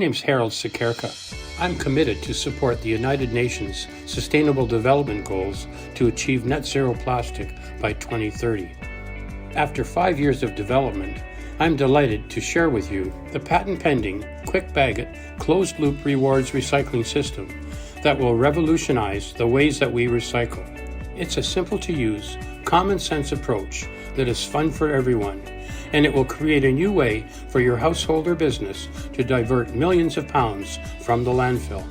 name's Harold Sekerka. I'm committed to support the United Nations Sustainable Development Goals to achieve net zero plastic by 2030. After 5 years of development, I'm delighted to share with you the patent-pending Quick Bag It closed-loop rewards recycling system that will revolutionize the ways that we recycle. It's a simple-to-use, common-sense approach that is fun for everyone, and it will create a new way for your household or business to divert millions of pounds from the landfill.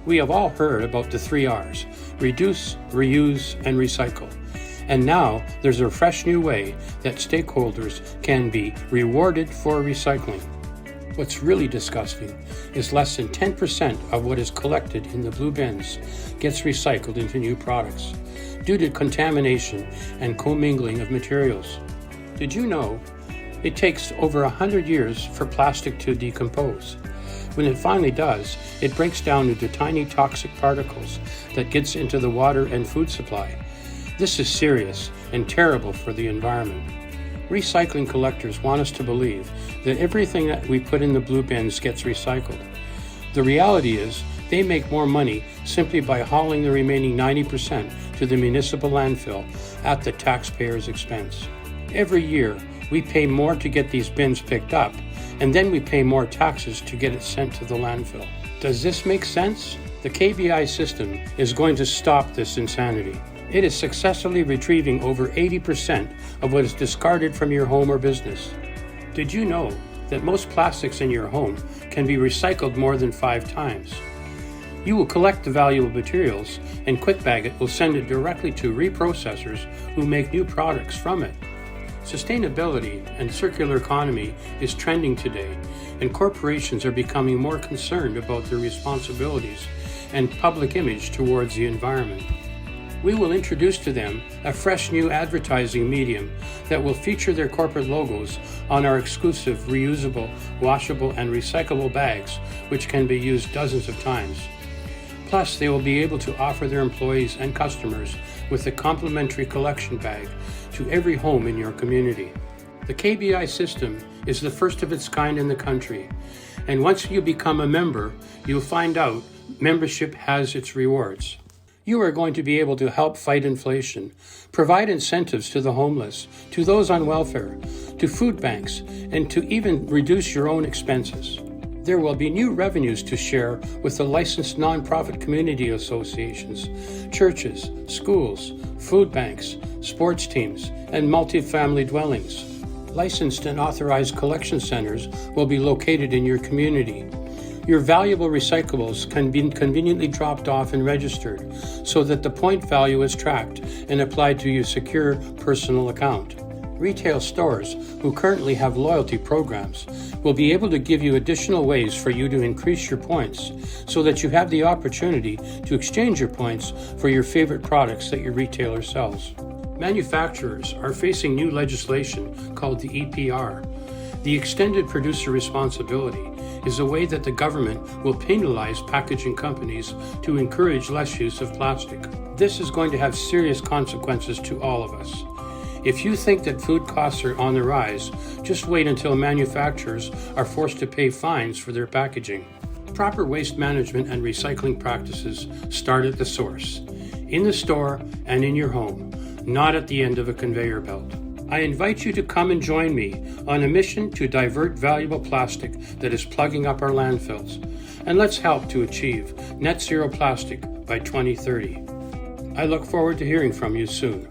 We have all heard about the 3 R's: reduce, reuse, and recycle. And now there's a fresh new way that stakeholders can be rewarded for recycling. What's really disgusting is less than 10% of what is collected in the blue bins gets recycled into new products due to contamination and commingling of materials. Did you know it takes over 100 years for plastic to decompose? When it finally does, it breaks down into tiny toxic particles that gets into the water and food supply. This is serious and terrible for the environment. Recycling collectors want us to believe that everything that we put in the blue bins gets recycled. The reality is they make more money simply by hauling the remaining 90% to the municipal landfill at the taxpayer's expense. Every year, we pay more to get these bins picked up, and then we pay more taxes to get it sent to the landfill. Does this make sense? The KBI system is going to stop this insanity. It is successfully retrieving over 80% of what is discarded from your home or business. Did you know that most plastics in your home can be recycled more than 5 times? You will collect the valuable materials, and Quick Bag It will send it directly to reprocessors who make new products from it. Sustainability and circular economy is trending today, and corporations are becoming more concerned about their responsibilities and public image towards the environment. We will introduce to them a fresh new advertising medium that will feature their corporate logos on our exclusive reusable, washable, and recyclable bags, which can be used dozens of times. Plus, they will be able to offer their employees and customers with a complimentary collection bag to every home in your community. The KBI system is the first of its kind in the country, and once you become a member, you'll find out membership has its rewards. You are going to be able to help fight inflation, provide incentives to the homeless, to those on welfare, to food banks, and to even reduce your own expenses. There will be new revenues to share with the licensed nonprofit community associations, churches, schools, food banks, sports teams, and multifamily dwellings. Licensed and authorized collection centers will be located in your community. Your valuable recyclables can be conveniently dropped off and registered so that the point value is tracked and applied to your secure personal account. Retail stores who currently have loyalty programs will be able to give you additional ways for you to increase your points so that you have the opportunity to exchange your points for your favorite products that your retailer sells. Manufacturers are facing new legislation called the EPR. The Extended Producer Responsibility is a way that the government will penalize packaging companies to encourage less use of plastic. This is going to have serious consequences to all of us. If you think that food costs are on the rise, just wait until manufacturers are forced to pay fines for their packaging. Proper waste management and recycling practices start at the source, in the store and in your home, not at the end of a conveyor belt. I invite you to come and join me on a mission to divert valuable plastic that is plugging up our landfills, and let's help to achieve net zero plastic by 2030. I look forward to hearing from you soon.